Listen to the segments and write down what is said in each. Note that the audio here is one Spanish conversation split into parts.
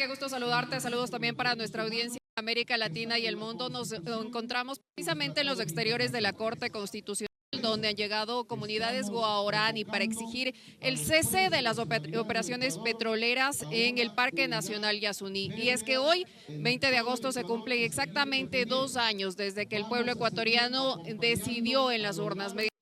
qué gusto saludarte. Saludos también para nuestra audiencia de América Latina y el mundo. Nos encontramos precisamente en los exteriores de la Corte Constitucional, donde han llegado comunidades guaraní para exigir el cese de las operaciones petroleras en el Parque Nacional Yasuní. Y es que hoy, 20 de agosto, se cumplen exactamente 2 años desde que el pueblo ecuatoriano decidió en las urnas, mediante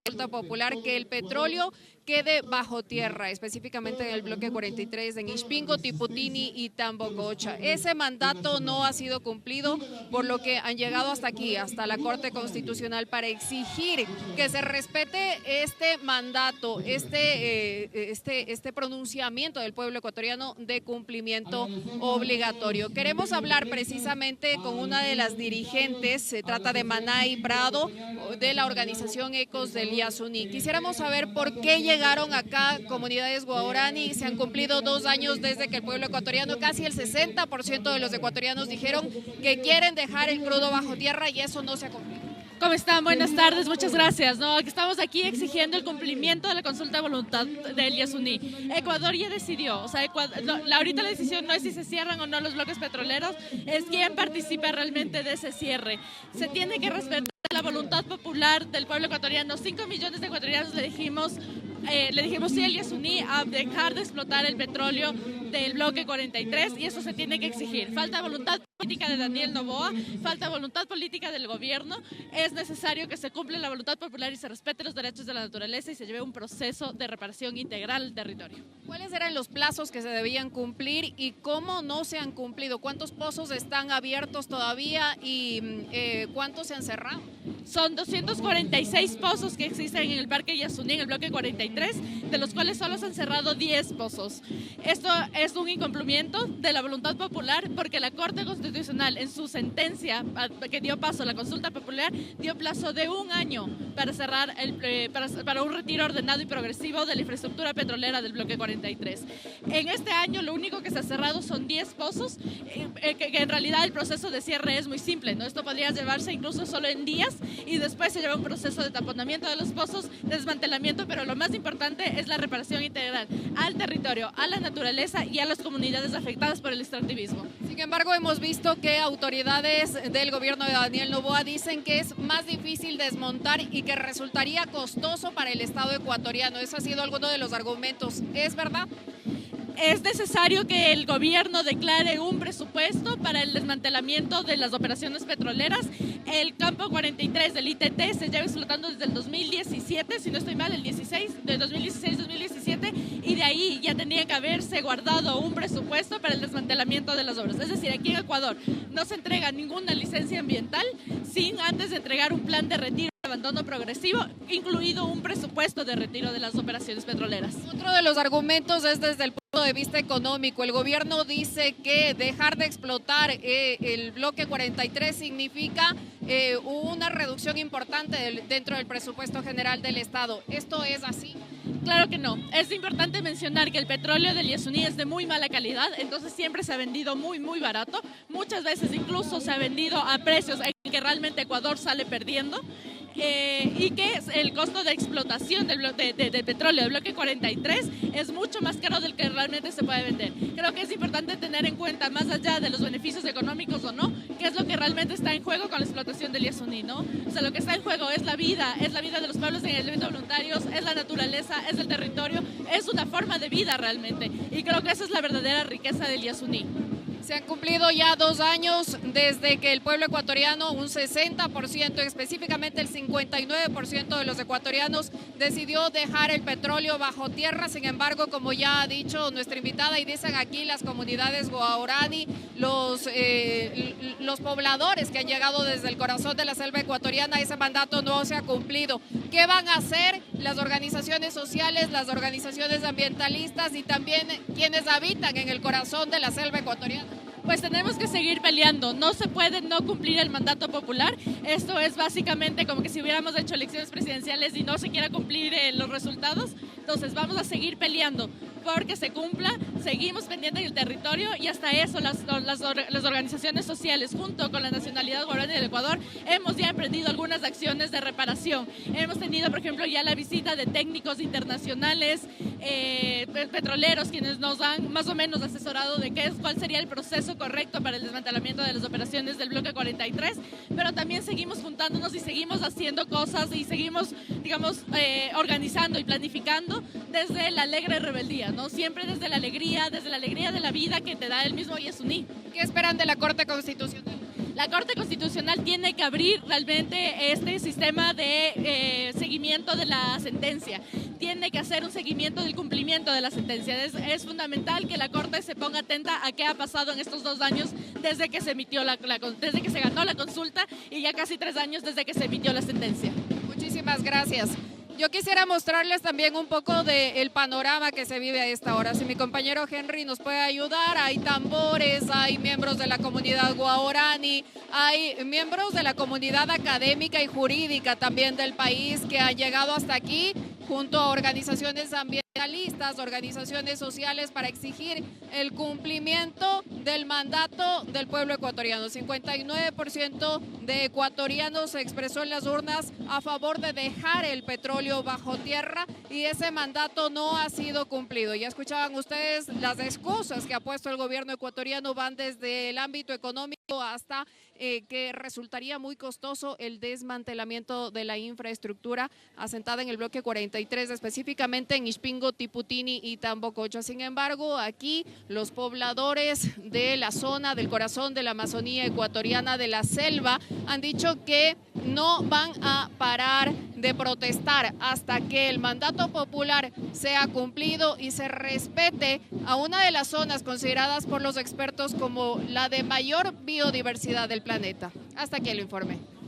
consulta popular, que el petróleo quede bajo tierra, específicamente en el bloque 43 en Ixpingo, Tiputini y Tambococha. Ese mandato no ha sido cumplido, por lo que han llegado hasta aquí, hasta la Corte Constitucional, para exigir que se respete este mandato, este pronunciamiento del pueblo ecuatoriano de cumplimiento obligatorio. Queremos hablar precisamente con una de las dirigentes, se trata de Manay Prado, de la organización Ecos del Yasuní. Quisiéramos saber por qué llegaron acá comunidades guaraní. Se han cumplido 2 años desde que el pueblo ecuatoriano, casi el 60% de los ecuatorianos dijeron que quieren dejar el crudo bajo tierra, y eso no se ha cumplido. ¿Cómo están? Buenas tardes, muchas gracias. Estamos aquí exigiendo el cumplimiento de la consulta de voluntad del Yasuní. Ecuador ya decidió, ahorita la decisión no es si se cierran o no los bloques petroleros, es quién participa realmente de ese cierre. Se tiene que respetar la voluntad popular del pueblo ecuatoriano. 5 millones de ecuatorianos le dijimos sí al Yasuní a dejar de explotar el petróleo del bloque 43, y eso se tiene que exigir. Falta voluntad política de Daniel Noboa, falta voluntad política del gobierno. Es necesario que se cumpla la voluntad popular y se respete los derechos de la naturaleza y se lleve un proceso de reparación integral al territorio. ¿Cuáles eran los plazos que se debían cumplir y cómo no se han cumplido? ¿Cuántos pozos están abiertos todavía y cuántos se han cerrado? Son 246 pozos que existen en el Parque Yasuní, en el bloque 43, de los cuales solo se han cerrado 10 pozos. Esto es un incumplimiento de la voluntad popular, porque la Corte Constitucional, en su sentencia que dio paso a la consulta popular, dio plazo de 1 año para cerrar para un retiro ordenado y progresivo de la infraestructura petrolera del bloque 43. En este año lo único que se ha cerrado son 10 pozos, que en realidad el proceso de cierre es muy simple, ¿no? Esto podría llevarse incluso solo en días, y después se lleva un proceso de taponamiento de los pozos, desmantelamiento, pero lo más importante es la reparación integral al territorio, a la naturaleza y a las comunidades afectadas por el extractivismo. Sin embargo, hemos visto que autoridades del gobierno de Daniel Noboa dicen que es más difícil desmontar y que resultaría costoso para el Estado ecuatoriano. Eso ha sido alguno de los argumentos. ¿Es verdad? Es necesario que el gobierno declare un presupuesto para el desmantelamiento de las operaciones petroleras. El campo 43 del ITT se lleva explotando desde el 2017, si no estoy mal, el 16, de 2016-2017, y de ahí ya tenía que haberse guardado un presupuesto para el desmantelamiento de las obras. Es decir, aquí en Ecuador no se entrega ninguna licencia ambiental sin antes de entregar un plan de retiro y abandono progresivo, incluido un presupuesto de retiro de las operaciones petroleras. Otro de los argumentos es desde el punto de vista económico. El gobierno dice que dejar de explotar el bloque 43 significa una reducción importante dentro del presupuesto general del Estado. ¿Esto es así? Claro que no. Es importante mencionar que el petróleo del Yasuní es de muy mala calidad, entonces siempre se ha vendido muy barato. Muchas veces incluso se ha vendido a precios en que realmente Ecuador sale perdiendo. Y que el costo de explotación del petróleo del bloque 43 es mucho más caro del que realmente se puede vender. Creo que es importante tener en cuenta, más allá de los beneficios económicos o no, qué es lo que realmente está en juego con la explotación del Yasuní, ¿no? O sea, lo que está en juego es la vida de los pueblos en el evento voluntarios, es la naturaleza, es el territorio, es una forma de vida realmente. Y creo que esa es la verdadera riqueza del Yasuní. Se han cumplido ya 2 años desde que el pueblo ecuatoriano, un 60%, específicamente el 59% de los ecuatorianos, decidió dejar el petróleo bajo tierra. Sin embargo, como ya ha dicho nuestra invitada y dicen aquí las comunidades guaraní, los pobladores que han llegado desde el corazón de la selva ecuatoriana, ese mandato no se ha cumplido. ¿Qué van a hacer las organizaciones sociales, las organizaciones ambientalistas y también quienes habitan en el corazón de la selva ecuatoriana? Pues tenemos que seguir peleando. No se puede no cumplir el mandato popular. Esto es básicamente como que si hubiéramos hecho elecciones presidenciales y no se quiera cumplir los resultados. Entonces vamos a seguir peleando porque se cumpla. Seguimos pendientes del territorio y hasta eso las organizaciones sociales junto con la Nacionalidad Guaraní del Ecuador hemos ya emprendido algunas acciones de reparación. Hemos tenido, por ejemplo, ya la visita de técnicos internacionales, petroleros, quienes nos han más o menos asesorado de cuál sería el proceso correcto para el desmantelamiento de las operaciones del bloque 43, pero también seguimos juntándonos y seguimos haciendo cosas y seguimos, digamos, organizando y planificando desde la alegre rebeldía, ¿no? Siempre desde la alegría de la vida que te da el mismo Yasuní. ¿Qué esperan de la Corte Constitucional? La Corte Constitucional tiene que abrir realmente este sistema de seguimiento de la sentencia. Tiene que hacer un seguimiento del cumplimiento de la sentencia. Es fundamental que la Corte se ponga atenta a qué ha pasado en estos 2 años desde que se emitió desde que se ganó la consulta y ya casi 3 años desde que se emitió la sentencia. Muchísimas gracias. Yo quisiera mostrarles también un poco del panorama que se vive a esta hora. Si mi compañero Henry nos puede ayudar, hay tambores, hay miembros de la comunidad guaraní, hay miembros de la comunidad académica y jurídica también del país que han llegado hasta aquí junto a organizaciones ambientalistas, organizaciones sociales para exigir el cumplimiento del mandato del pueblo ecuatoriano. 59% de ecuatorianos se expresó en las urnas a favor de dejar el petróleo bajo tierra y ese mandato no ha sido cumplido. Ya escuchaban ustedes las excusas que ha puesto el gobierno ecuatoriano, van desde el ámbito económico hasta que resultaría muy costoso el desmantelamiento de la infraestructura asentada en el bloque 43, específicamente en Ixpingo, Tiputini y Tambococha. Sin embargo, aquí los pobladores de la zona del corazón de la Amazonía ecuatoriana, de la selva, han dicho que no van a parar de protestar hasta que el mandato popular sea cumplido y se respete a una de las zonas consideradas por los expertos como la de mayor biodiversidad del planeta. Hasta aquí el informe.